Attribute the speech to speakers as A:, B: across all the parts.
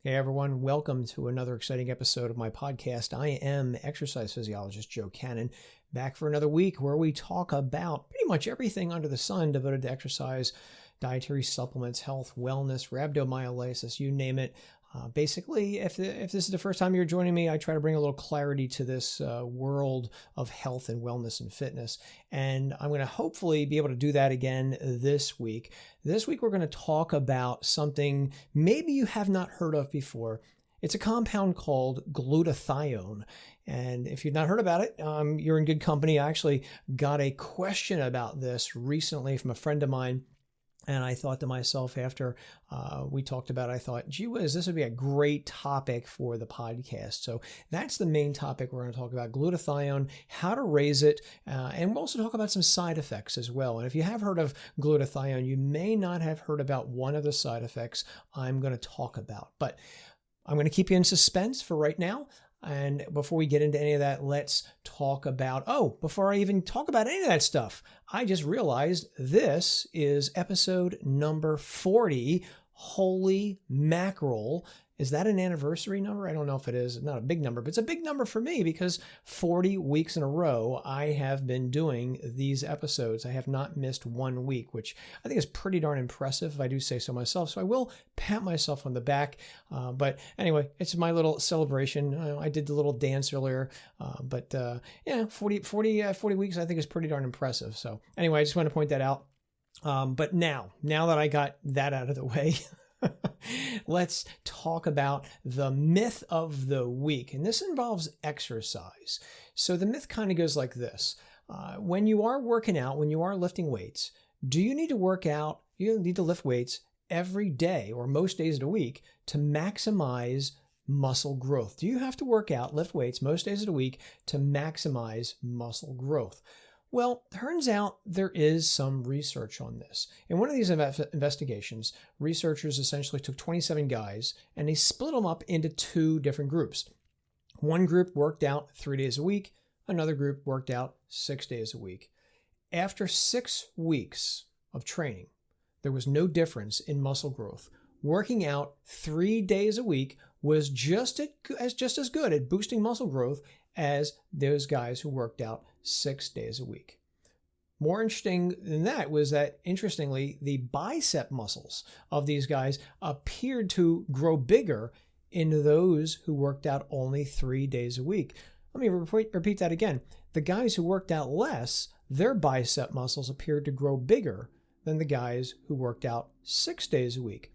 A: Hey everyone, welcome to another exciting episode of my podcast. I am exercise physiologist Joe Cannon, back for another week where we talk about pretty much everything under the sun devoted to exercise, dietary supplements, health, wellness, rhabdomyolysis, you name it. Basically, if this is the first time you're joining me, I try to bring a little clarity to this world of health and wellness and fitness. And I'm going to hopefully be able to do that again this week. This week, we're going to talk about something maybe you have not heard of before. It's a compound called glutathione. And if you've not heard about it, you're in good company. I actually got a question about this recently from a friend of mine. And I thought to myself after we talked about it, I thought, gee whiz, this would be a great topic for the podcast. So that's the main topic we're going to talk about, glutathione, how to raise it, and we'll also talk about some side effects as well. And if you have heard of glutathione, you may not have heard about one of the side effects I'm going to talk about. But I'm going to keep you in suspense for right now. And before we get into any of that, let's talk about, before I even talk about any of that stuff, I just realized this is episode number 40. Holy mackerel. Is that an anniversary number? I don't know if it is. It's not a big number, but it's a big number for me because 40 weeks in a row, I have been doing these episodes. I have not missed 1 week, which I think is pretty darn impressive if I do say so myself. So I will pat myself on the back. But anyway, it's my little celebration. I did the little dance earlier. 40 weeks I think is pretty darn impressive. So anyway, I just want to point that out. But now that I got that out of the way, let's talk about the myth of the week. And this involves exercise. So the myth kind of goes like this. When you are working out, when you are lifting weights, do you need to work out? You need to lift weights every day or most days of the week to maximize muscle growth? Do you have to work out, lift weights most days of the week to maximize muscle growth? Well, turns out there is some research on this. In one of these investigations, researchers essentially took 27 guys and they split them up into two different groups. One group worked out 3 days a week. Another group worked out 6 days a week. After 6 weeks of training, there was no difference in muscle growth. Working out 3 days a week was just as good at boosting muscle growth as those guys who worked out 6 days a week. More interesting than that was that, interestingly, the bicep muscles of these guys appeared to grow bigger in those who worked out only 3 days a week. Let me repeat that again. The guys who worked out less, their bicep muscles appeared to grow bigger than the guys who worked out 6 days a week.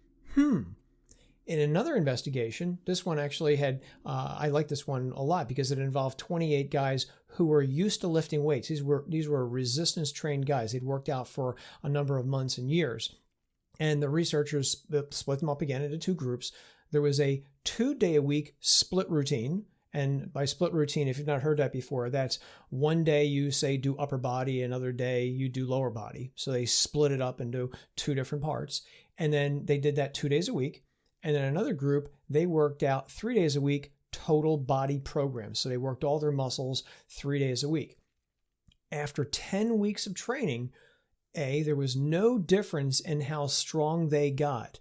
A: In another investigation, this one actually had, I like this one a lot because it involved 28 guys who were used to lifting weights. These were resistance trained guys. They'd worked out for a number of months and years. And the researchers split them up again into two groups. There was a 2-day-a-week split routine. And by split routine, if you've not heard that before, that's one day you say do upper body, another day you do lower body. So they split it up into two different parts. And then they did that 2 days a week. And then another group, they worked out 3 days a week, total body program. So they worked all their muscles 3 days a week. After 10 weeks of training, there was no difference in how strong they got.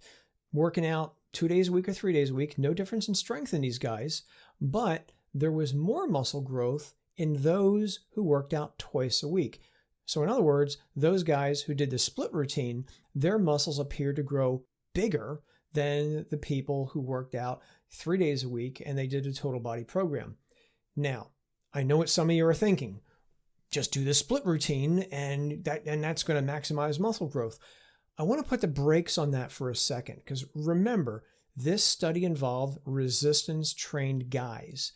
A: Working out 2 days a week or 3 days a week, no difference in strength in these guys, but there was more muscle growth in those who worked out twice a week. So in other words, those guys who did the split routine, their muscles appeared to grow bigger than the people who worked out 3 days a week and they did a total body program. Now, I know what some of you are thinking. Just do the split routine and that's going to maximize muscle growth. I want to put the brakes on that for a second because remember, this study involved resistance-trained guys.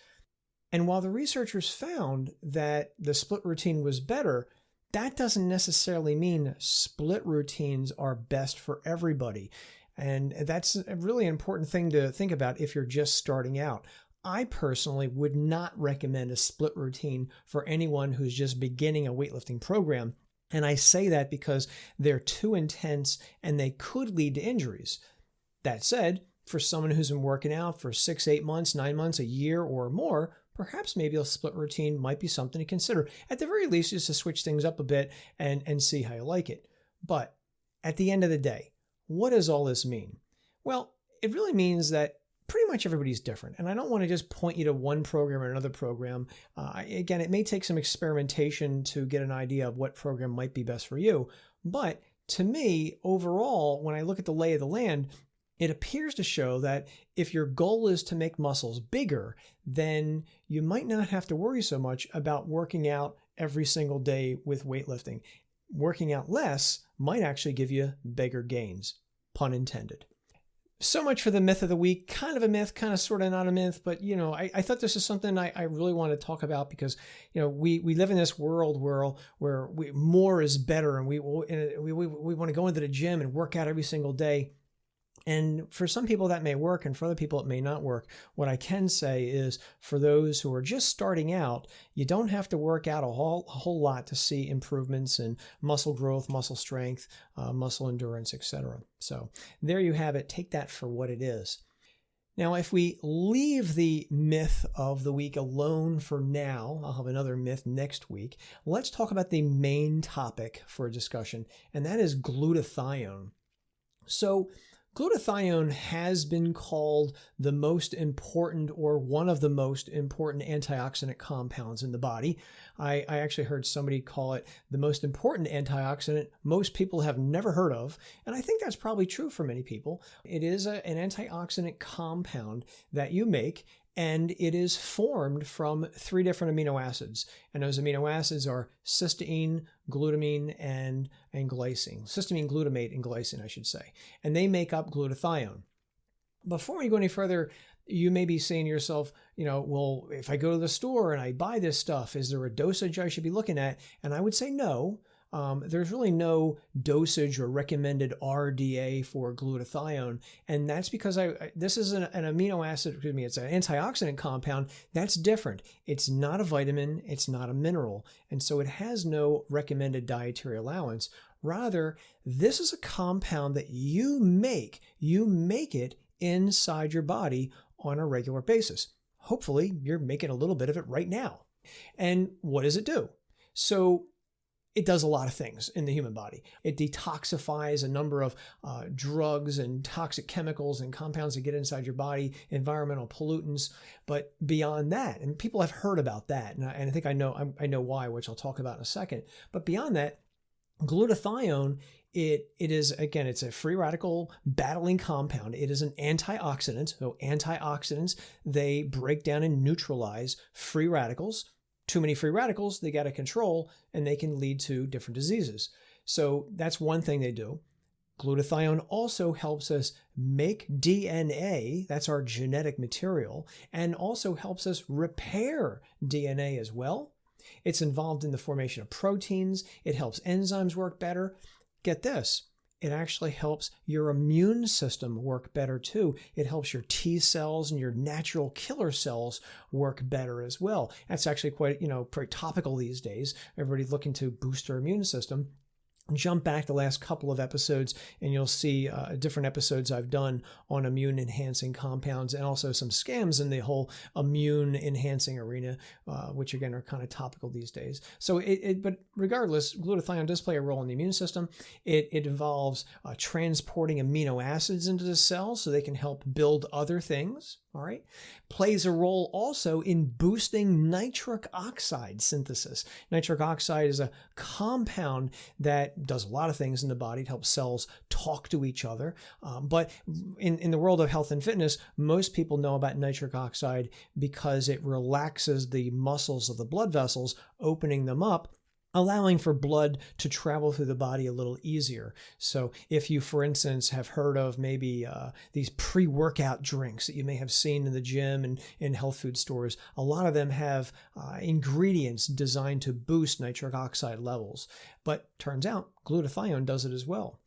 A: And while the researchers found that the split routine was better, that doesn't necessarily mean split routines are best for everybody. And that's a really important thing to think about if you're just starting out. I personally would not recommend a split routine for anyone who's just beginning a weightlifting program. And I say that because they're too intense and they could lead to injuries. That said, for someone who's been working out for 6, 8 months, 9 months, a year or more, perhaps maybe a split routine might be something to consider. At the very least, just to switch things up a bit and see how you like it. But at the end of the day, what does all this mean? Well, it really means that pretty much everybody's different. And I don't want to just point you to one program or another program. Again, it may take some experimentation to get an idea of what program might be best for you. But to me, overall, when I look at the lay of the land, it appears to show that if your goal is to make muscles bigger, then you might not have to worry so much about working out every single day with weightlifting. Working out less might actually give you bigger gains, pun intended. So much for the myth of the week. Kind of a myth, kind of sort of not a myth, but I thought this is something I really want to talk about because we live in this world where more is better, and we want to go into the gym and work out every single day. And for some people that may work, and for other people it may not work. What I can say is for those who are just starting out, you don't have to work out a whole lot to see improvements in muscle growth, muscle strength, muscle endurance, etc. So there you have it. Take that for what it is. Now, if we leave the myth of the week alone for now, I'll have another myth next week. Let's talk about the main topic for a discussion, and that is glutathione. So glutathione has been called the most important, or one of the most important, antioxidant compounds in the body. I actually heard somebody call it the most important antioxidant most people have never heard of, and I think that's probably true for many people. It is an antioxidant compound that you make, and it is formed from 3 different amino acids. And those amino acids are cysteine, glutamine, and glycine. Cysteine, glutamate, and glycine, I should say. And they make up glutathione. Before we go any further, you may be saying to yourself, well, if I go to the store and I buy this stuff, is there a dosage I should be looking at? And I would say no. There's really no dosage or recommended RDA for glutathione, and that's because this is an amino acid, it's an antioxidant compound. That's different. It's not a vitamin, it's not a mineral, and so it has no recommended dietary allowance. Rather, this is a compound that you make it inside your body on a regular basis. Hopefully, you're making a little bit of it right now. And what does it do? So it does a lot of things in the human body. It detoxifies a number of drugs and toxic chemicals and compounds that get inside your body, environmental pollutants. But beyond that, and people have heard about that, and I think I know why, which I'll talk about in a second. But beyond that, glutathione, it is, again, it's a free radical battling compound. It is an antioxidant. So antioxidants, they break down and neutralize free radicals. Too many free radicals, they got to control, and they can lead to different diseases. So that's one thing they do. Glutathione also helps us make DNA, that's our genetic material, and also helps us repair DNA as well. It's involved in the formation of proteins. It helps enzymes work better. Get this. It actually helps your immune system work better too. It helps your T cells and your natural killer cells work better as well. That's actually quite, pretty topical these days. Everybody's looking to boost their immune system. Jump back the last couple of episodes and you'll see different episodes I've done on immune enhancing compounds, and also some scams in the whole immune enhancing arena, which again are kind of topical these days. So but regardless, glutathione does play a role in the immune system. It involves transporting amino acids into the cell so they can help build other things. All right. Plays a role also in boosting nitric oxide synthesis. Nitric oxide is a compound that does a lot of things in the body to help cells talk to each other. But in the world of health and fitness, most people know about nitric oxide because it relaxes the muscles of the blood vessels, opening them up, allowing for blood to travel through the body a little easier. So if you, for instance, have heard of maybe these pre-workout drinks that you may have seen in the gym and in health food stores, a lot of them have ingredients designed to boost nitric oxide levels. But turns out glutathione does it as well.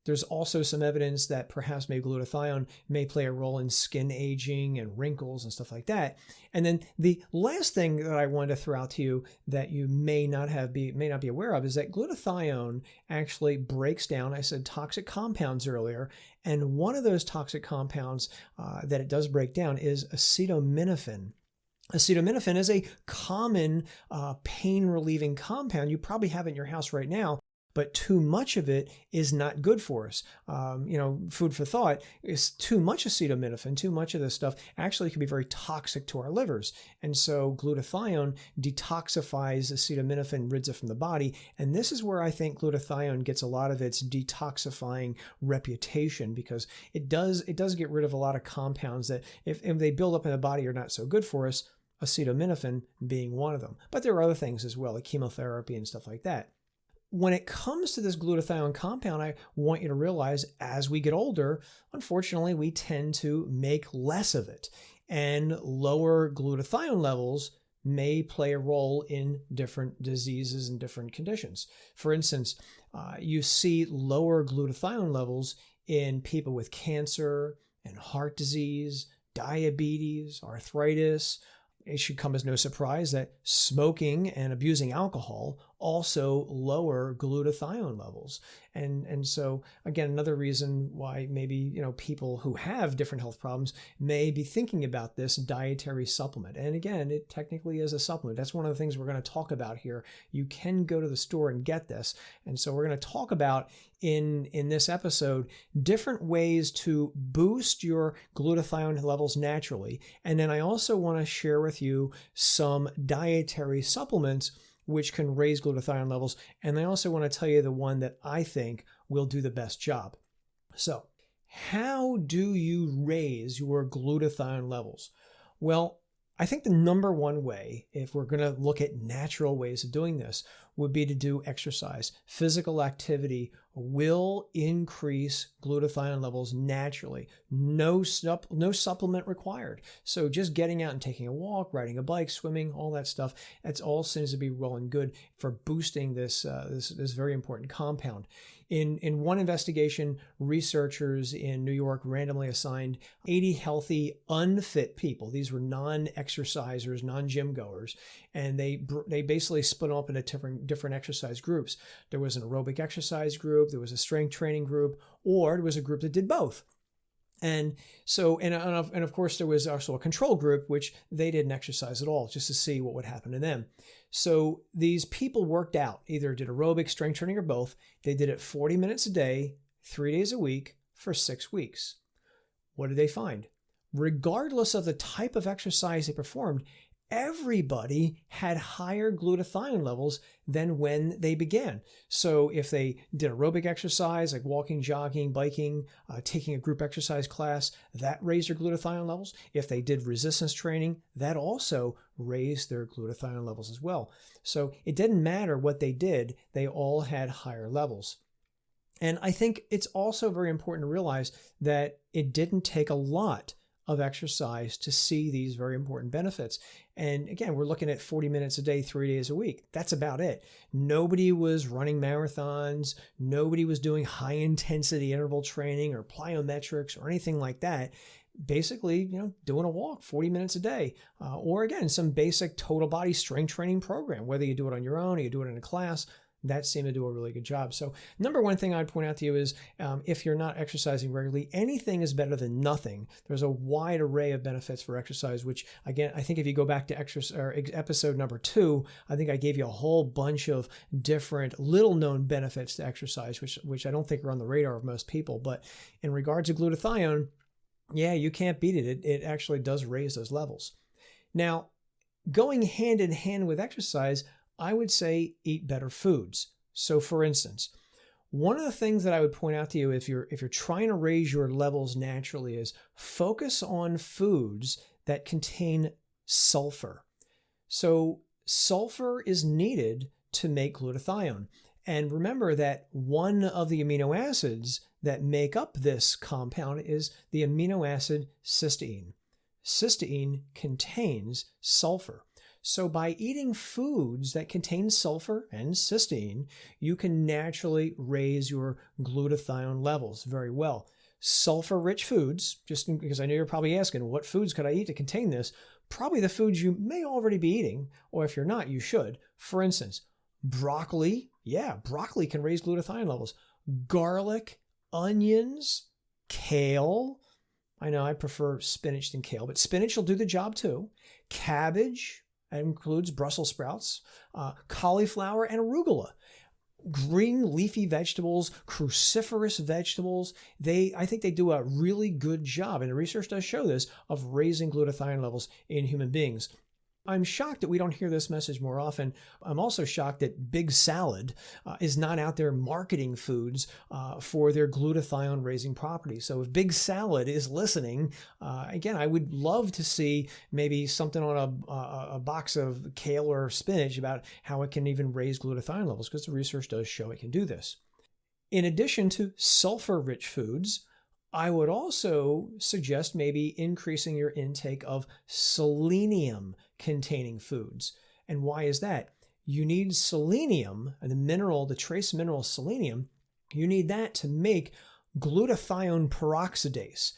A: There's also some evidence that perhaps maybe glutathione may play a role in skin aging and wrinkles and stuff like that. And then the last thing that I wanted to throw out to you that you may not be aware of is that glutathione actually breaks down, I said toxic compounds earlier, and one of those toxic compounds that it does break down is acetaminophen. Acetaminophen is a common pain-relieving compound. You probably have it in your house right now. but too much of it is not good for us. Food for thought is too much acetaminophen, too much of this stuff actually can be very toxic to our livers. And so glutathione detoxifies acetaminophen, rids it from the body. And this is where I think glutathione gets a lot of its detoxifying reputation, because it does get rid of a lot of compounds that if they build up in the body are not so good for us, acetaminophen being one of them. But there are other things as well, like chemotherapy and stuff like that. When it comes to this glutathione compound, I want you to realize as we get older, unfortunately, we tend to make less of it. And lower glutathione levels may play a role in different diseases and different conditions. For instance, you see lower glutathione levels in people with cancer and heart disease, diabetes, arthritis. It should come as no surprise that smoking and abusing alcohol also lower glutathione levels. And so, again, another reason why maybe, people who have different health problems may be thinking about this dietary supplement. And again, it technically is a supplement. That's one of the things we're going to talk about here. You can go to the store and get this. And so we're going to talk about in this episode different ways to boost your glutathione levels naturally. And then I also want to share with you some dietary supplements which can raise glutathione levels. And I also want to tell you the one that I think will do the best job. So, how do you raise your glutathione levels? Well, I think the number one way, if we're going to look at natural ways of doing this, would be to do exercise. Physical activity will increase glutathione levels naturally. No supplement required. So just getting out and taking a walk, riding a bike, swimming, all that stuff, that's all seems to be well and good for boosting this very important compound. In one investigation, researchers in New York randomly assigned 80 healthy, unfit people. These were non-exercisers, non-gym goers, and they basically split them up into different exercise groups. There was an aerobic exercise group, there was a strength training group, or there was a group that did both. And so, and of course, there was also a control group, which they didn't exercise at all, just to see what would happen to them. So these people worked out, either did aerobic, strength training, or both. They did it 40 minutes a day, 3 days a week for 6 weeks. What did they find? Regardless of the type of exercise they performed, everybody had higher glutathione levels than when they began. So if they did aerobic exercise, like walking, jogging, biking, taking a group exercise class, that raised their glutathione levels. If they did resistance training, that also raised their glutathione levels as well. So it didn't matter what they did, they all had higher levels. And I think it's also very important to realize that it didn't take a lot of exercise to see these very important benefits. And again, we're looking at 40 minutes a day, 3 days a week. That's about it. Nobody was running marathons. Nobody was doing high intensity interval training or plyometrics or anything like that. Basically, doing a walk 40 minutes a day, or again, some basic total body strength training program, whether you do it on your own or you do it in a class. That seemed to do a really good job. So number one thing I'd point out to you is if you're not exercising regularly, anything is better than nothing. There's a wide array of benefits for exercise, which again, I think if you go back to episode number 2, I think I gave you a whole bunch of different little known benefits to exercise, which I don't think are on the radar of most people. But in regards to glutathione, yeah, you can't beat it. It actually does raise those levels. Now, going hand in hand with exercise, I would say eat better foods. So for instance, one of the things that I would point out to you if you're trying to raise your levels naturally is focus on foods that contain sulfur. So sulfur is needed to make glutathione. And remember that one of the amino acids that make up this compound is the amino acid cysteine. Cysteine contains sulfur. So by eating foods that contain sulfur and cysteine, you can naturally raise your glutathione levels very well. Sulfur-rich foods, just because I know you're probably asking, what foods could I eat to contain this? Probably the foods you may already be eating, or if you're not, you should. For instance, broccoli. Yeah, broccoli can raise glutathione levels. Garlic, onions, kale. I know I prefer spinach than kale, but spinach will do the job too. Cabbage. That includes Brussels sprouts, cauliflower, and arugula. green leafy vegetables, cruciferous vegetables, I think they do a really good job, and the research does show this, of raising glutathione levels in human beings. I'm shocked that we don't hear this message more often. I'm also shocked that Big Salad is not out there marketing foods for their glutathione raising properties. So if Big Salad is listening, again, I would love to see maybe something on a box of kale or spinach about how it can even raise glutathione levels, because the research does show it can do this. In addition to sulfur-rich foods, I would also suggest maybe increasing your intake of selenium-containing foods. And why is that? You need selenium, the mineral, the trace mineral selenium, you need that to make glutathione peroxidase.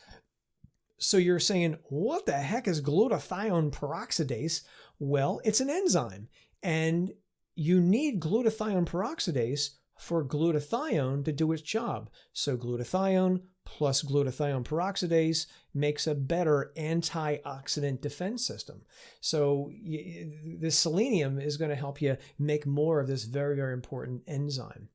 A: So you're saying, what the heck is glutathione peroxidase? Well, it's an enzyme, and you need glutathione peroxidase for glutathione to do its job. So glutathione plus glutathione peroxidase makes a better antioxidant defense system. So the selenium is going to help you make more of this very, very important enzyme.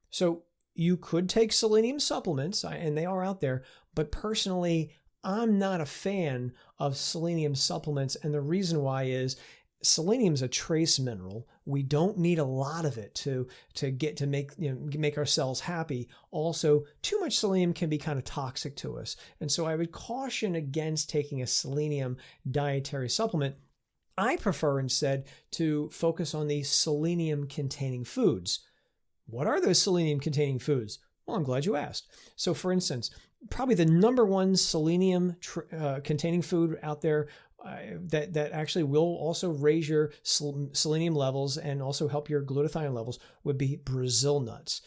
A: So you could take selenium supplements, and they are out there, but personally, I'm not a fan of selenium supplements, and the reason why is selenium is a trace mineral. We don't need a lot of it to make our cells happy. Also, too much selenium can be kind of toxic to us. And so I would caution against taking a selenium dietary supplement. I prefer instead to focus on the selenium-containing foods. What are those selenium-containing foods? Well, I'm glad you asked. So for instance, probably the number one selenium containing food out there that actually will also raise your selenium levels and also help your glutathione levels would be Brazil nuts.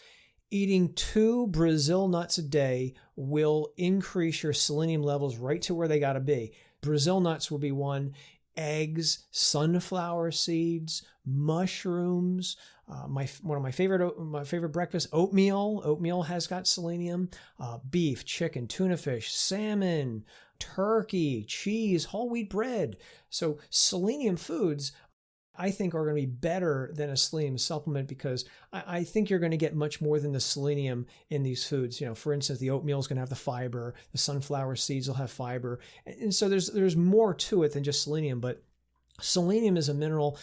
A: Eating 2 Brazil nuts a day will increase your selenium levels right to where they got to be. Brazil nuts will be one. Eggs, sunflower seeds, mushrooms. One of my favorite breakfasts, oatmeal. Oatmeal has got selenium. Beef, chicken, tuna fish, salmon, turkey, cheese, whole wheat bread. So selenium foods, I think, are going to be better than a selenium supplement, because I think you're going to get much more than the selenium in these foods. You know, for instance, the oatmeal is going to have the fiber, the sunflower seeds will have fiber, and so there's more to it than just selenium. But selenium is a mineral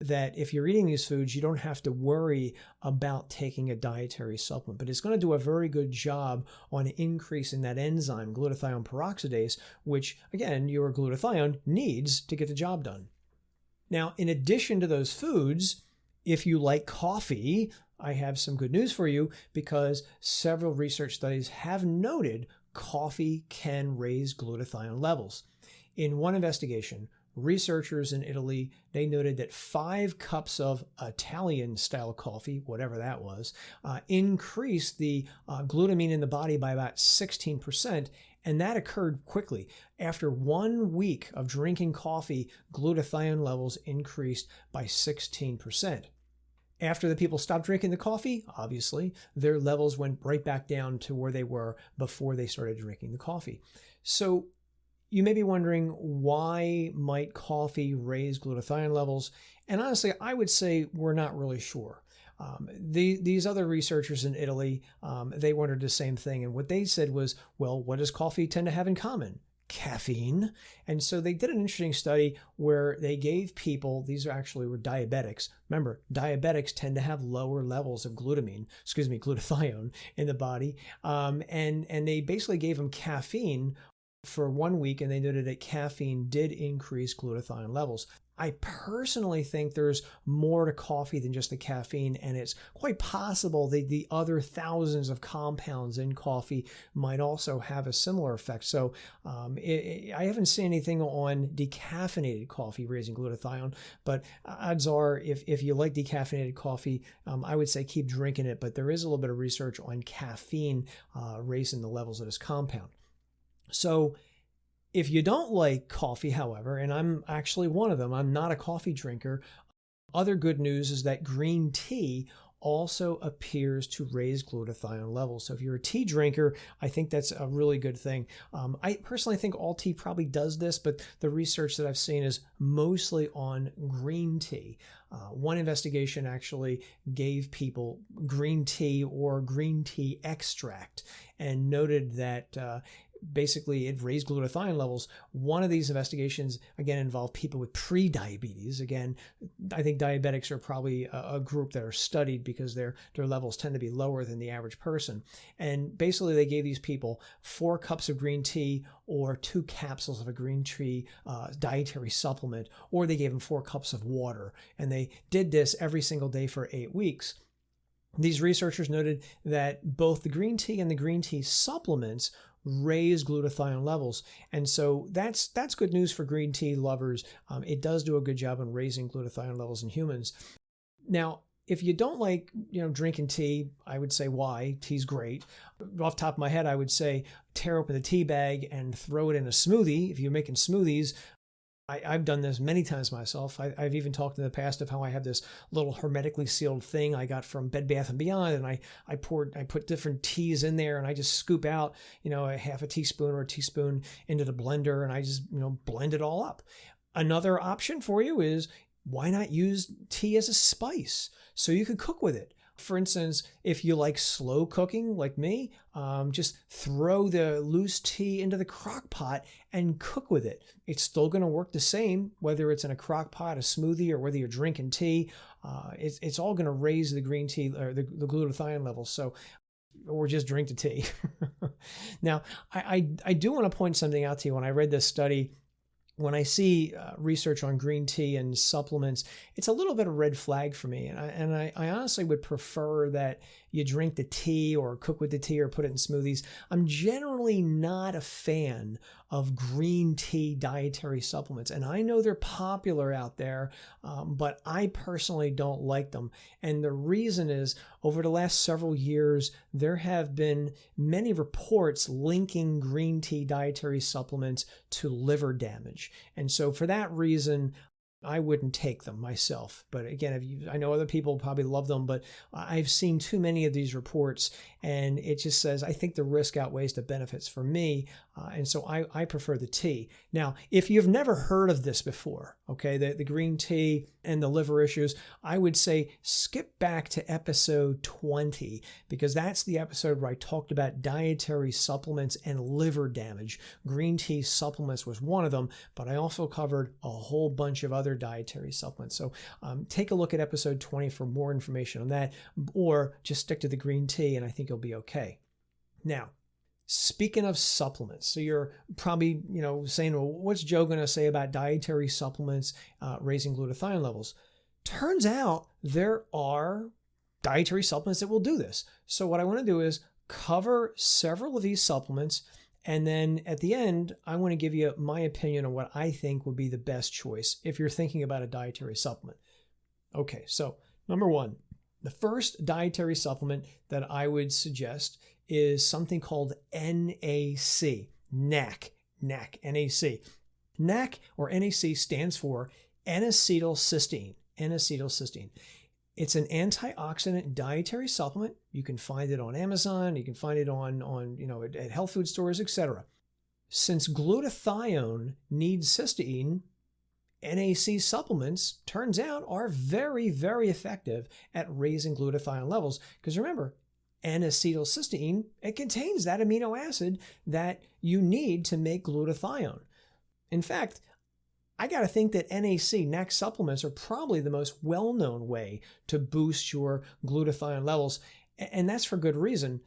A: that if you're eating these foods, you don't have to worry about taking a dietary supplement, but it's going to do a very good job on increasing that enzyme, glutathione peroxidase, which again, your glutathione needs to get the job done. Now, in addition to those foods, if you like coffee, I have some good news for you, because several research studies have noted coffee can raise glutathione levels. In one investigation, researchers in Italy, they noted that 5 cups of Italian-style coffee, whatever that was, increased the glutamine in the body by about 16%, and that occurred quickly. After 1 week of drinking coffee, glutathione levels increased by 16%. After the people stopped drinking the coffee, obviously, their levels went right back down to where they were before they started drinking the coffee. So you may be wondering, why might coffee raise glutathione levels? And honestly, I would say we're not really sure. These other researchers in Italy, they wondered the same thing. And what they said was, well, what does coffee tend to have in common? Caffeine. And so they did an interesting study where they gave people, these actually were diabetics. Remember, diabetics tend to have lower levels of glutathione in the body. And they basically gave them caffeine for 1 week, and they noted that caffeine did increase glutathione levels. I personally think there's more to coffee than just the caffeine, and it's quite possible that the other thousands of compounds in coffee might also have a similar effect. So I haven't seen anything on decaffeinated coffee raising glutathione, but odds are if you like decaffeinated coffee, I would say keep drinking it, but there is a little bit of research on caffeine raising the levels of this compound. So if you don't like coffee, however, and I'm actually one of them, I'm not a coffee drinker, other good news is that green tea also appears to raise glutathione levels. So if you're a tea drinker, I think that's a really good thing. I personally think all tea probably does this, but the research that I've seen is mostly on green tea. One investigation actually gave people green tea or green tea extract and noted that basically it raised glutathione levels. One of these investigations, again, involved people with pre-diabetes. Again, I think diabetics are probably a group that are studied because their levels tend to be lower than the average person. And basically they gave these people 4 cups of green tea or 2 capsules of a green tea dietary supplement, or they gave them 4 cups of water. And they did this every single day for 8 weeks. These researchers noted that both the green tea and the green tea supplements raise glutathione levels. And so that's good news for green tea lovers. It does do a good job on raising glutathione levels in humans. Now, if you don't like, drinking tea, I would say why. Tea's great. Off the top of my head, I would say tear open the tea bag and throw it in a smoothie. If you're making smoothies, I've done this many times myself. I've even talked in the past of how I have this little hermetically sealed thing I got from Bed Bath & Beyond, and I put different teas in there, and I just scoop out, a half a teaspoon or a teaspoon into the blender, and I just, blend it all up. Another option for you is, why not use tea as a spice? So you could cook with it. For instance, if you like slow cooking like me, just throw the loose tea into the crock pot and cook with it. It's still going to work the same, whether it's in a crock pot, a smoothie, or whether you're drinking tea. It's all going to raise the green tea or the glutathione levels. So, or just drink the tea. Now, I do want to point something out to you. When I read this study, when I see research on green tea and supplements, it's a little bit of a red flag for me. And I honestly would prefer that you drink the tea or cook with the tea or put it in smoothies. I'm generally not a fan of green tea dietary supplements. And I know they're popular out there, but I personally don't like them. And the reason is, over the last several years, there have been many reports linking green tea dietary supplements to liver damage. And so for that reason, I wouldn't take them myself. But again, I know other people probably love them, but I've seen too many of these reports, and it just says, I think the risk outweighs the benefits for me. And so I prefer the tea. Now, if you've never heard of this before, okay, the green tea and the liver issues, I would say skip back to episode 20, because that's the episode where I talked about dietary supplements and liver damage. Green tea supplements was one of them, but I also covered a whole bunch of other dietary supplements. So take a look at episode 20 for more information on that, or just stick to the green tea and I think you'll be okay. Now, speaking of supplements, so you're probably, saying, well, what's Joe going to say about dietary supplements raising glutathione levels? Turns out there are dietary supplements that will do this. So what I want to do is cover several of these supplements, and then at the end, I want to give you my opinion on what I think would be the best choice if you're thinking about a dietary supplement. Okay, so number one, the first dietary supplement that I would suggest is something called NAC, NAC. NAC or NAC stands for N-acetylcysteine. It's an antioxidant dietary supplement. You can find it on Amazon. You can find it on at health food stores, etc. Since glutathione needs cysteine, NAC supplements, turns out, are very, very effective at raising glutathione levels. Because remember, N-acetylcysteine, it contains that amino acid that you need to make glutathione. In fact, I got to think that NAC supplements are probably the most well-known way to boost your glutathione levels, and that's for good reason.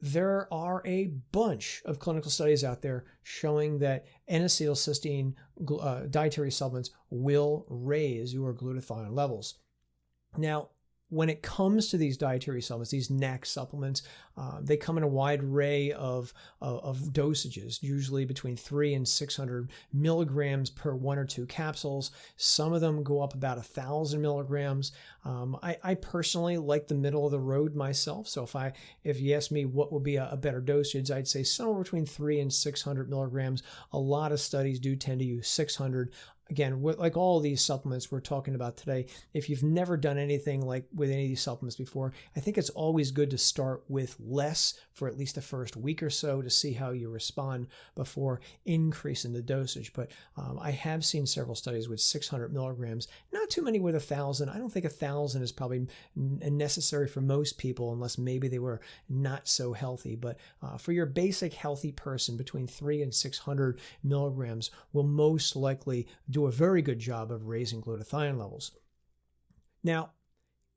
A: There are a bunch of clinical studies out there showing that N-acetylcysteine dietary supplements will raise your glutathione levels. Now, when it comes to these dietary supplements, these NAC supplements, they come in a wide array of dosages, usually between 300 and 600 milligrams per 1 or 2 capsules. Some of them go up about 1,000 milligrams. I personally like the middle of the road myself. So if you ask me what would be a better dosage, I'd say somewhere between 300 and 600 milligrams. A lot of studies do tend to use 600. Again, like all these supplements we're talking about today, if you've never done anything like with any of these supplements before, I think it's always good to start with less for at least the first week or so to see how you respond before increasing the dosage. But I have seen several studies with 600 milligrams, not too many with 1,000. I don't think 1,000 is probably necessary for most people unless maybe they were not so healthy. But for your basic healthy person, between 300 and 600 milligrams will most likely do a very good job of raising glutathione levels. Now,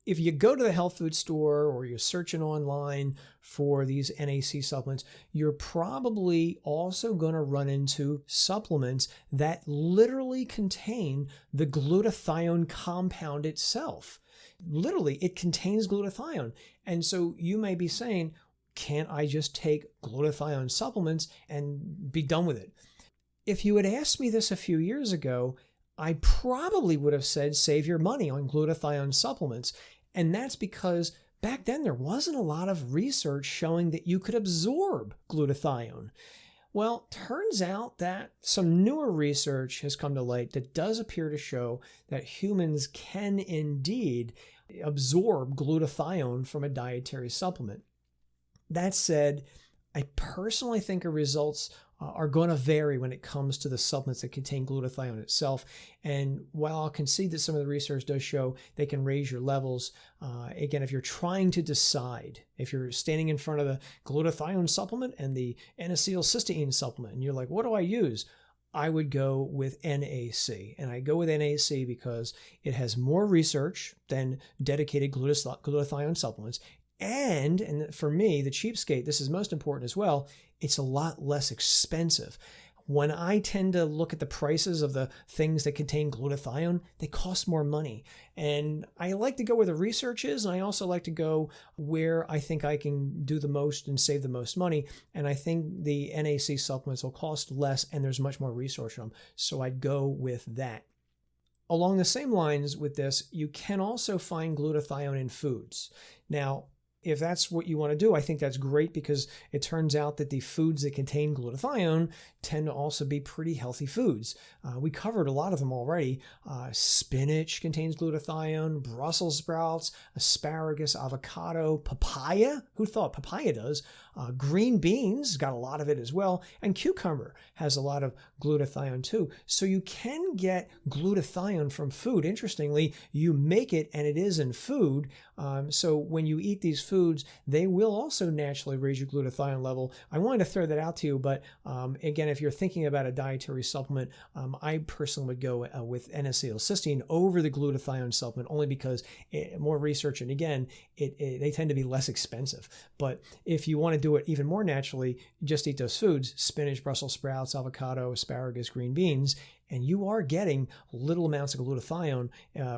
A: if you go to the health food store or you're searching online for these NAC supplements, you're probably also going to run into supplements that literally contain the glutathione compound itself. Literally, it contains glutathione. And so you may be saying, can't I just take glutathione supplements and be done with it? If you had asked me this a few years ago, I probably would have said save your money on glutathione supplements. And that's because back then there wasn't a lot of research showing that you could absorb glutathione. Well, turns out that some newer research has come to light that does appear to show that humans can indeed absorb glutathione from a dietary supplement. That said, I personally think the results are going to vary when it comes to the supplements that contain glutathione itself. And while I'll concede that some of the research does show they can raise your levels, again, if you're trying to decide, if you're standing in front of the glutathione supplement and the N-acetylcysteine supplement, and you're like, what do I use? I would go with NAC. And I go with NAC because it has more research than dedicated glutathione supplements. And for me, the cheapskate, this is most important as well, it's a lot less expensive. When I tend to look at the prices of the things that contain glutathione, they cost more money. And I like to go where the research is, and I also like to go where I think I can do the most and save the most money. And I think the NAC supplements will cost less, and there's much more research on them. So I'd go with that. Along the same lines with this, you can also find glutathione in foods. Now, if that's what you want to do, I think that's great because it turns out that the foods that contain glutathione tend to also be pretty healthy foods. We covered a lot of them already. Spinach contains glutathione, Brussels sprouts, asparagus, avocado, papaya. Who thought papaya does? Green beans got a lot of it as well. And cucumber has a lot of glutathione too. So you can get glutathione from food. Interestingly, you make it and it is in food. So when you eat these foods, they will also naturally raise your glutathione level. I wanted to throw that out to you, but again, if you're thinking about a dietary supplement, I personally would go with N-acetylcysteine over the glutathione supplement only because more research, and again, they tend to be less expensive. But if you want to do it even more naturally, just eat those foods: spinach, Brussels sprouts, avocado, asparagus, green beans, and you are getting little amounts of glutathione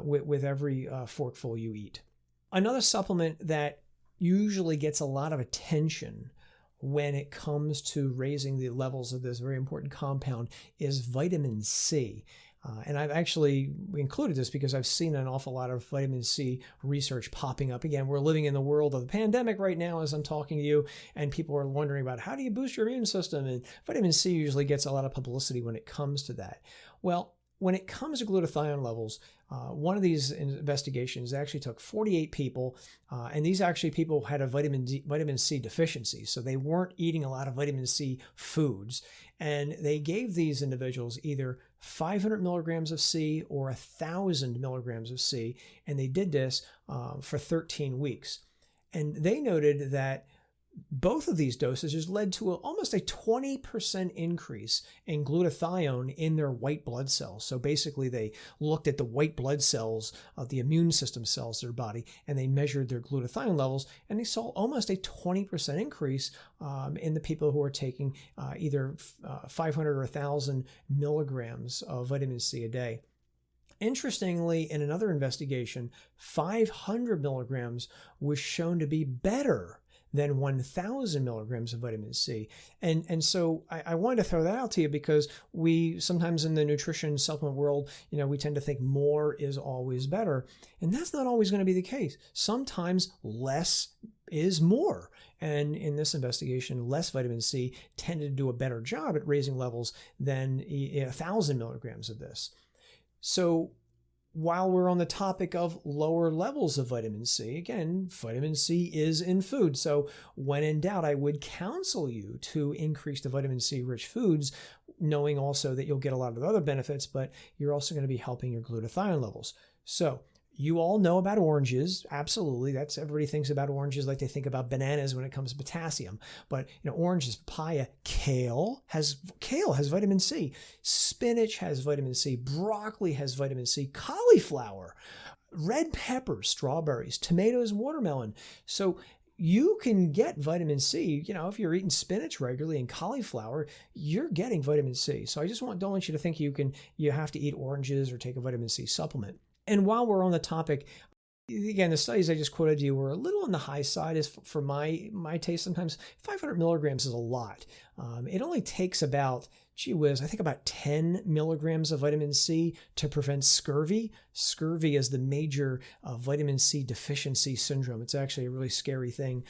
A: with every forkful you eat. Another supplement that usually gets a lot of attention when it comes to raising the levels of this very important compound is vitamin C. And I've actually included this because I've seen an awful lot of vitamin C research popping up. Again, we're living in the world of the pandemic right now as I'm talking to you, and people are wondering about how do you boost your immune system? And vitamin C usually gets a lot of publicity when it comes to that. Well, when it comes to glutathione levels, one of these investigations actually took 48 people, and these actually people had a vitamin C deficiency, so they weren't eating a lot of vitamin C foods, and they gave these individuals either 500 milligrams of C or 1,000 milligrams of C, and they did this for 13 weeks. And they noted that both of these dosages led to almost a 20% increase in glutathione in their white blood cells. So basically they looked at the white blood cells of the immune system cells of their body, and they measured their glutathione levels, and they saw almost a 20% increase in the people who are taking either 500 or 1,000 milligrams of vitamin C a day. Interestingly, in another investigation, 500 milligrams was shown to be better than 1,000 milligrams of vitamin C. And so I wanted to throw that out to you because we sometimes in the nutrition supplement world, we tend to think more is always better. And that's not always going to be the case. Sometimes less is more. And in this investigation, less vitamin C tended to do a better job at raising levels than 1,000 milligrams of this. So while we're on the topic of lower levels of vitamin C, again, vitamin C is in food. So when in doubt, I would counsel you to increase the vitamin C rich foods, knowing also that you'll get a lot of the other benefits, but you're also going to be helping your glutathione levels. So you all know about oranges. Absolutely. Everybody thinks about oranges like they think about bananas when it comes to potassium. But oranges, papaya, kale has vitamin C. Spinach has vitamin C. Broccoli has vitamin C. Cauliflower, red peppers, strawberries, tomatoes, and watermelon. So you can get vitamin C, if you're eating spinach regularly and cauliflower, you're getting vitamin C. So I just don't want you to think you have to eat oranges or take a vitamin C supplement. And while we're on the topic, again, the studies I just quoted you were a little on the high side as for my taste. Sometimes 500 milligrams is a lot. It only takes about, I think about 10 milligrams of vitamin C to prevent scurvy. Scurvy is the major vitamin C deficiency syndrome. It's actually a really scary thing.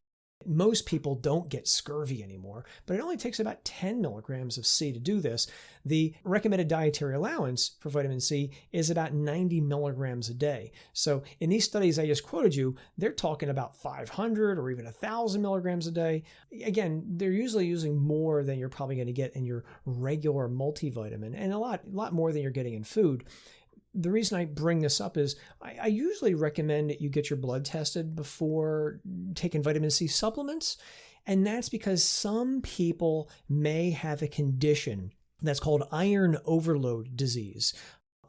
A: Most people don't get scurvy anymore, but it only takes about 10 milligrams of C to do this. The recommended dietary allowance for vitamin C is about 90 milligrams a day. So in these studies I just quoted you, they're talking about 500 or even 1,000 milligrams a day. Again, they're usually using more than you're probably going to get in your regular multivitamin, and a lot more than you're getting in food. The reason I bring this up is I usually recommend that you get your blood tested before taking vitamin C supplements. And that's because some people may have a condition that's called iron overload disease.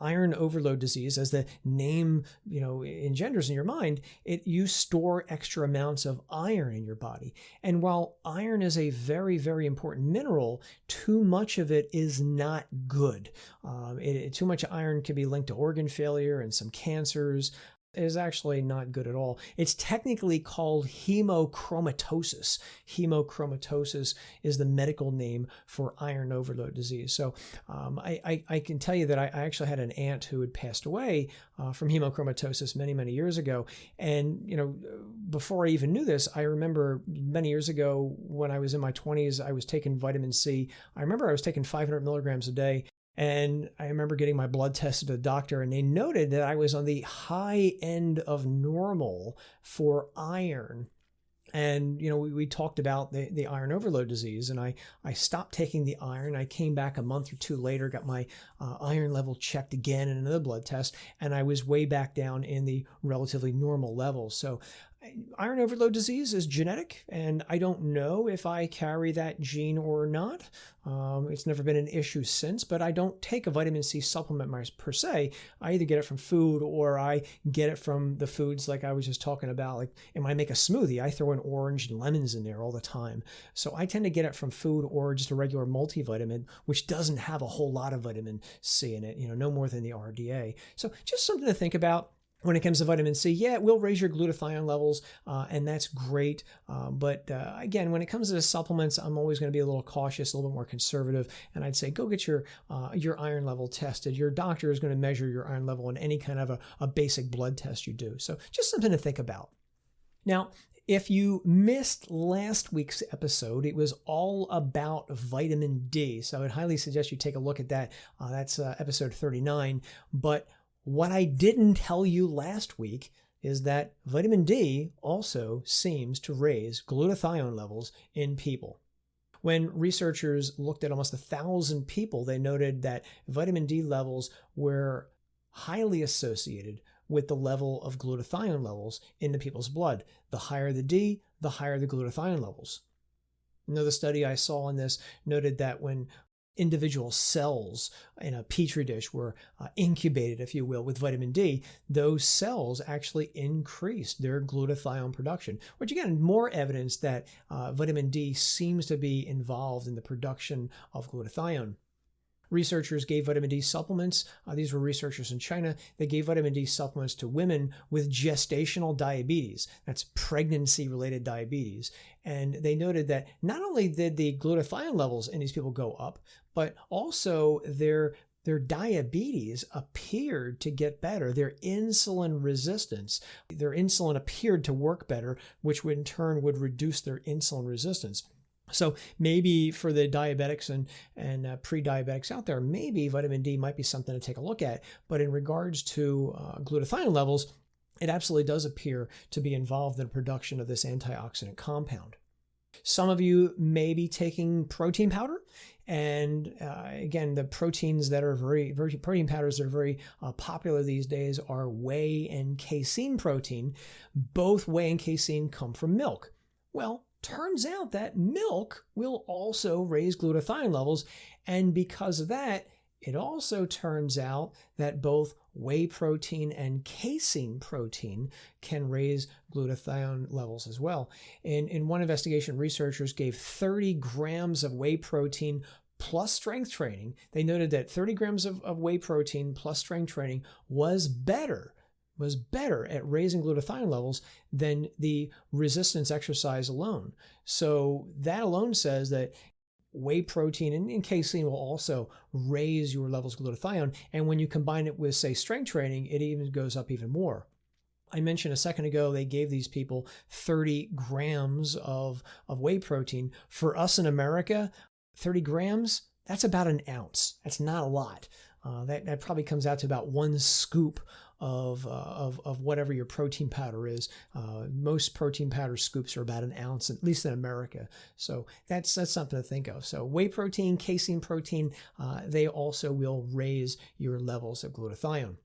A: Iron overload disease, as the name engenders in your mind, you store extra amounts of iron in your body. And while iron is a very, very important mineral, too much of it is not good. Too much iron can be linked to organ failure and some cancers. It is actually not good at all. It's technically called hemochromatosis. Hemochromatosis is the medical name for iron overload disease. So I can tell you that I actually had an aunt who had passed away from hemochromatosis many, many years ago. And, before I even knew this, I remember many years ago when I was in my 20s, I was taking vitamin C. I remember I was taking 500 milligrams a day. And I remember getting my blood tested at the doctor, and they noted that I was on the high end of normal for iron. And, we talked about the iron overload disease, and I stopped taking the iron. I came back a month or two later, got my iron level checked again in another blood test, and I was way back down in the relatively normal levels. So iron overload disease is genetic, and I don't know if I carry that gene or not. It's never been an issue since, but I don't take a vitamin C supplement per se. I either get it from food or I get it from the foods like I was just talking about. Like when I make a smoothie, I throw in orange and lemons in there all the time. So I tend to get it from food or just a regular multivitamin, which doesn't have a whole lot of vitamin C in it, no more than the RDA. So just something to think about. When it comes to vitamin C, yeah, it will raise your glutathione levels, and that's great. But again, when it comes to the supplements, I'm always going to be a little cautious, a little bit more conservative, and I'd say go get your iron level tested. Your doctor is going to measure your iron level in any kind of a basic blood test you do. So just something to think about. Now, if you missed last week's episode, it was all about vitamin D. So I would highly suggest you take a look at that. That's episode 39. But what I didn't tell you last week is that vitamin D also seems to raise glutathione levels in people. When researchers looked at almost 1,000 people, they noted that vitamin D levels were highly associated with the level of glutathione levels in the people's blood. The higher the D, the higher the glutathione levels. Another study I saw on this noted that when individual cells in a petri dish were incubated, if you will, with vitamin D, those cells actually increased their glutathione production, which again, more evidence that vitamin D seems to be involved in the production of glutathione. Researchers gave vitamin D supplements. These were researchers in China. They gave vitamin D supplements to women with gestational diabetes. That's pregnancy-related diabetes. And they noted that not only did the glutathione levels in these people go up, but also their diabetes appeared to get better. Their insulin resistance, their insulin appeared to work better, which in turn would reduce their insulin resistance. So maybe for the diabetics and pre-diabetics out there, maybe vitamin D might be something to take a look at. But in regards to glutathione levels, it absolutely does appear to be involved in the production of this antioxidant compound. Some of you may be taking protein powder. And again, the proteins that are protein powders that are very popular these days are whey and casein protein. Both whey and casein come from milk. Well, turns out that milk will also raise glutathione levels. And because of that, it also turns out that both whey protein and casein protein can raise glutathione levels as well. In one investigation, researchers gave 30 grams of whey protein plus strength training. They noted that 30 grams of whey protein plus strength training was better at raising glutathione levels than the resistance exercise alone. So that alone says that whey protein and casein will also raise your levels of glutathione. And when you combine it with, say, strength training, it even goes up even more. I mentioned a second ago, they gave these people 30 grams of whey protein. For us in America, 30 grams, that's about an ounce. That's not a lot. That probably comes out to about 1 scoop of whatever your protein powder is. Most protein powder scoops are about an ounce, at least in America. So that's something to think of. So whey protein, casein protein, they also will raise your levels of glutathione.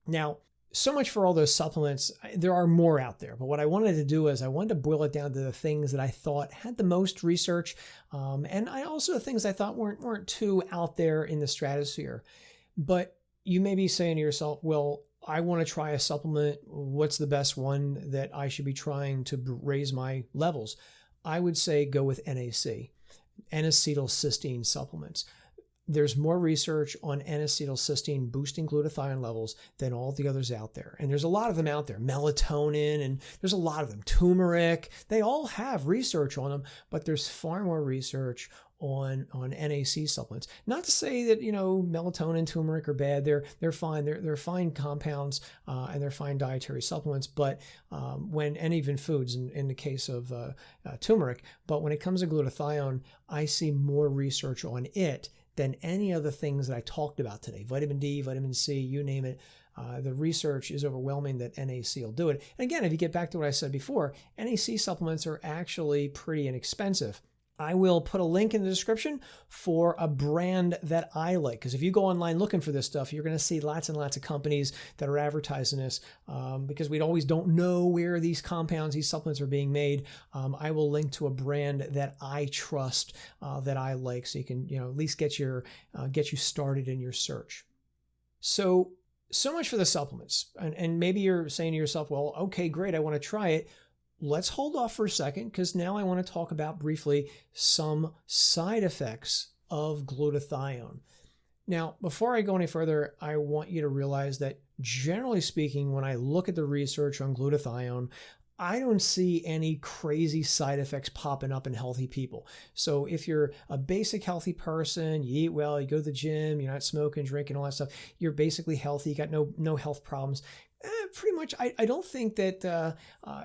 A: Now, so much for all those supplements. There are more out there, but what I wanted to do is I wanted to boil it down to the things that I thought had the most research, and I also things I thought weren't too out there in the stratosphere. But you may be saying to yourself, well, I want to try a supplement. What's the best one that I should be trying to raise my levels? I would say go with NAC, N-acetylcysteine supplements. There's more research on N-acetylcysteine boosting glutathione levels than all the others out there. And there's a lot of them out there. Melatonin, and there's a lot of them. Turmeric, they all have research on them, but there's far more research on NAC supplements. Not to say that, melatonin, turmeric are bad. They're fine. They're fine compounds, and they're fine dietary supplements. But and even foods in the case of turmeric. But when it comes to glutathione, I see more research on it than any of the things that I talked about today. Vitamin D, vitamin C, you name it. The research is overwhelming that NAC will do it. And again, if you get back to what I said before, NAC supplements are actually pretty inexpensive. I will put a link in the description for a brand that I like. Because if you go online looking for this stuff, you're going to see lots and lots of companies that are advertising this because we always don't know where these compounds, these supplements are being made. I will link to a brand that I trust, that I like, so you can at least get you started in your search. So much for the supplements. And maybe you're saying to yourself, well, okay, great, I want to try it. Let's hold off for a second because now I want to talk about briefly some side effects of glutathione. Now, before I go any further, I want you to realize that generally speaking, when I look at the research on glutathione, I don't see any crazy side effects popping up in healthy people. So if you're a basic healthy person, you eat well, you go to the gym, you're not smoking, drinking, all that stuff, you're basically healthy, you got no health problems. Pretty much, I don't think that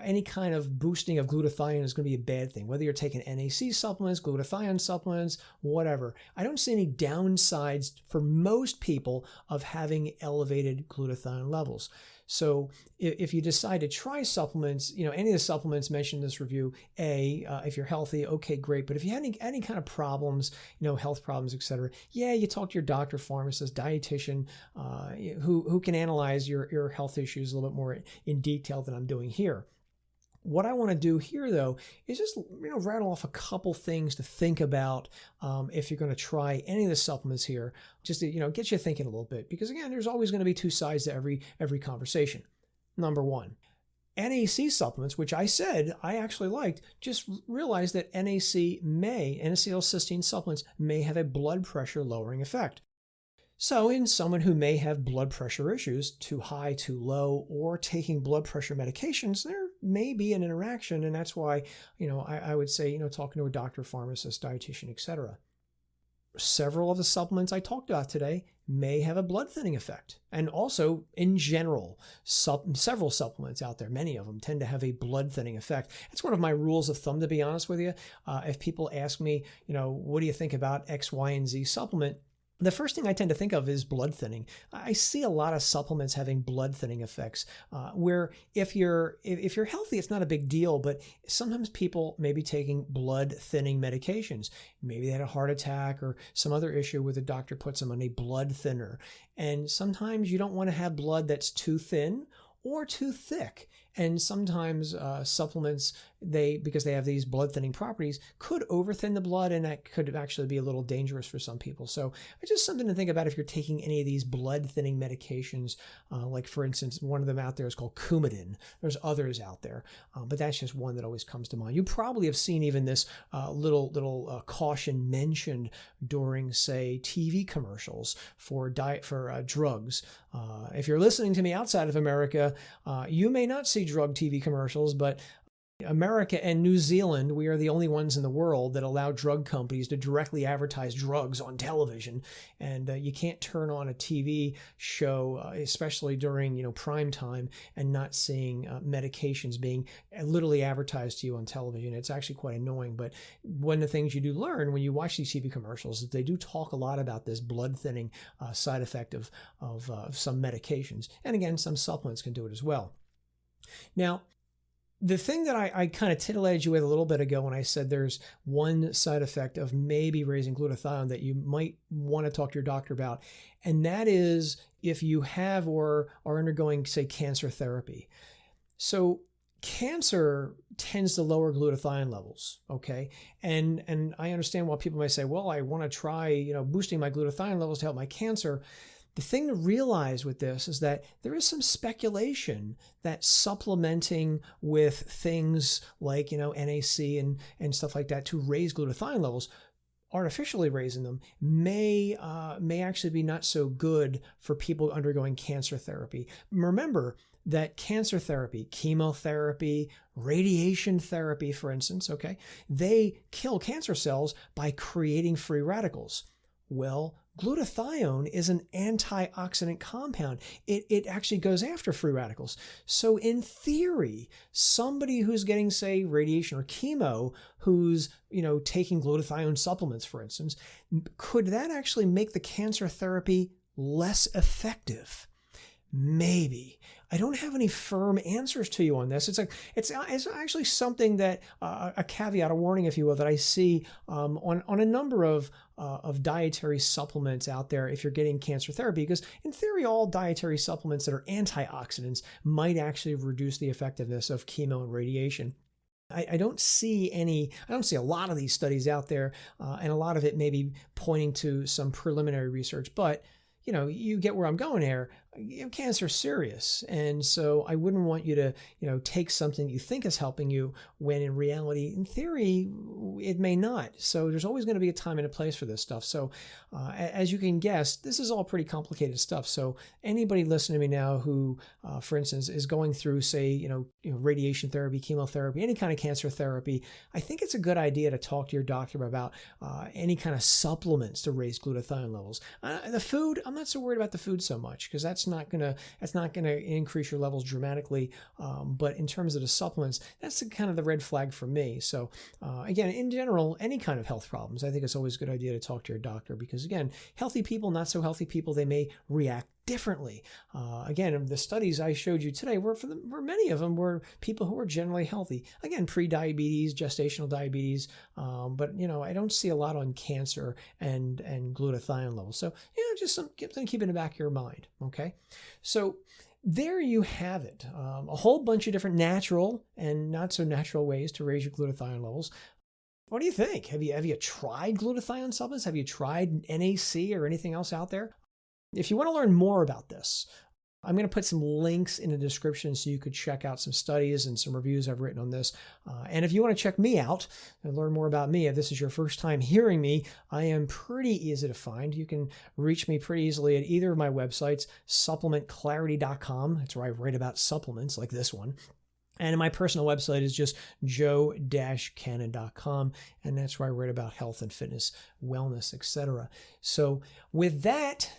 A: any kind of boosting of glutathione is going to be a bad thing. Whether you're taking NAC supplements, glutathione supplements, whatever. I don't see any downsides for most people of having elevated glutathione levels. So if you decide to try supplements, any of the supplements mentioned in this review, if you're healthy, okay, great. But if you have any kind of problems, health problems, etc., you talk to your doctor, pharmacist, dietitian, who can analyze your health issues a little bit more in detail than I'm doing here. What I want to do here, though, is just rattle off a couple things to think about if you're going to try any of the supplements here, just to get you thinking a little bit. Because again, there's always going to be two sides to every conversation. Number one, NAC supplements, which I said I actually liked, just realize that N-acetylcysteine supplements may have a blood pressure lowering effect. So in someone who may have blood pressure issues, too high, too low, or taking blood pressure medications, there may be an interaction, and that's why, I would say, talking to a doctor, pharmacist, dietitian, etc. several of the supplements I talked about today may have a blood thinning effect. And also, in general, several supplements out there, many of them, tend to have a blood thinning effect. It's one of my rules of thumb, to be honest with you. If people ask me, what do you think about X, Y, and Z supplement? The first thing I tend to think of is blood thinning. I see a lot of supplements having blood thinning effects, where if you're healthy, it's not a big deal, but sometimes people may be taking blood thinning medications. Maybe they had a heart attack or some other issue where the doctor puts them on a blood thinner. And sometimes you don't want to have blood that's too thin or too thick. And sometimes supplements, because they have these blood thinning properties, could overthin the blood, and that could actually be a little dangerous for some people. So it's just something to think about if you're taking any of these blood thinning medications. Like, for instance, one of them out there is called Coumadin. There's others out there, but that's just one that always comes to mind. You probably have seen even this little caution mentioned during, say, TV commercials for drugs. If you're listening to me outside of America, you may not see drug TV commercials, but America and New Zealand, we are the only ones in the world that allow drug companies to directly advertise drugs on television. And you can't turn on a TV show, especially during prime time, and not seeing medications being literally advertised to you on television. It's actually quite annoying. But one of the things you do learn when you watch these TV commercials is they do talk a lot about this blood thinning side effect of some medications. And again, some supplements can do it as well. Now, the thing that I kind of titillated you with a little bit ago when I said there's one side effect of maybe raising glutathione that you might want to talk to your doctor about, and that is if you have or are undergoing, say, cancer therapy. So cancer tends to lower glutathione levels, okay? And I understand why people may say, well, I want to try, boosting my glutathione levels to help my cancer. The thing to realize with this is that there is some speculation that supplementing with things like, NAC and stuff like that to raise glutathione levels, artificially raising them, may actually be not so good for people undergoing cancer therapy. Remember that cancer therapy, chemotherapy, radiation therapy, for instance, okay, they kill cancer cells by creating free radicals. Well, glutathione is an antioxidant compound. It actually goes after free radicals. So in theory, somebody who's getting, say, radiation or chemo, who's, taking glutathione supplements, for instance, could that actually make the cancer therapy less effective? Maybe. I don't have any firm answers to you on this. It's actually something that a caveat, a warning, if you will, that I see on a number of dietary supplements out there if you're getting cancer therapy, because in theory, all dietary supplements that are antioxidants might actually reduce the effectiveness of chemo and radiation. I don't see a lot of these studies out there, and a lot of it may be pointing to some preliminary research, but you get where I'm going here. Cancer is serious. And so I wouldn't want you to, take something you think is helping you when in reality, in theory, it may not. So there's always going to be a time and a place for this stuff. So as you can guess, this is all pretty complicated stuff. So anybody listening to me now who, for instance, is going through, say, radiation therapy, chemotherapy, any kind of cancer therapy, I think it's a good idea to talk to your doctor about any kind of supplements to raise glutathione levels. The food, I'm not so worried about the food so much, because that's not gonna increase your levels dramatically. But in terms of the supplements, that's kind of the red flag for me. So again, in general, any kind of health problems, I think it's always a good idea to talk to your doctor, because again, healthy people, not so healthy people, they may react differently. Again, the studies I showed you today were for many of them were people who were generally healthy. Again, pre-diabetes, gestational diabetes, but I don't see a lot on cancer and glutathione levels. So just something to keep in the back of your mind. Okay, so there you have it. A whole bunch of different natural and not so natural ways to raise your glutathione levels. What do you think? Have you tried glutathione supplements? Have you tried NAC or anything else out there? If you want to learn more about this, I'm going to put some links in the description so you could check out some studies and some reviews I've written on this. And if you want to check me out and learn more about me, if this is your first time hearing me, I am pretty easy to find. You can reach me pretty easily at either of my websites, supplementclarity.com. That's where I write about supplements like this one. And my personal website is just joe-cannon.com. And that's where I write about health and fitness, wellness, etc. So with that,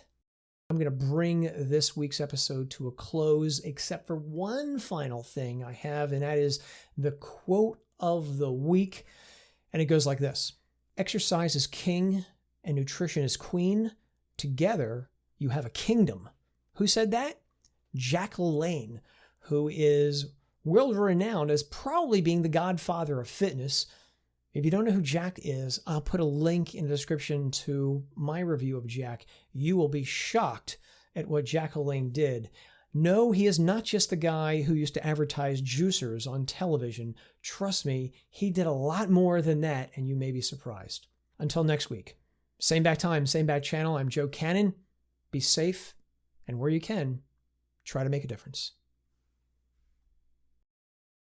A: I'm going to bring this week's episode to a close, except for one final thing I have, and that is the quote of the week. And it goes like this: exercise is king and nutrition is queen. Together, you have a kingdom. Who said that? Jack LaLanne, who is world-renowned as probably being the godfather of fitness. If you don't know who Jack is, I'll put a link in the description to my review of Jack. You will be shocked at what Jack LaLanne did. No, he is not just the guy who used to advertise juicers on television. Trust me, he did a lot more than that, and you may be surprised. Until next week, same back time, same back channel. I'm Joe Cannon. Be safe, and where you can, try to make a difference.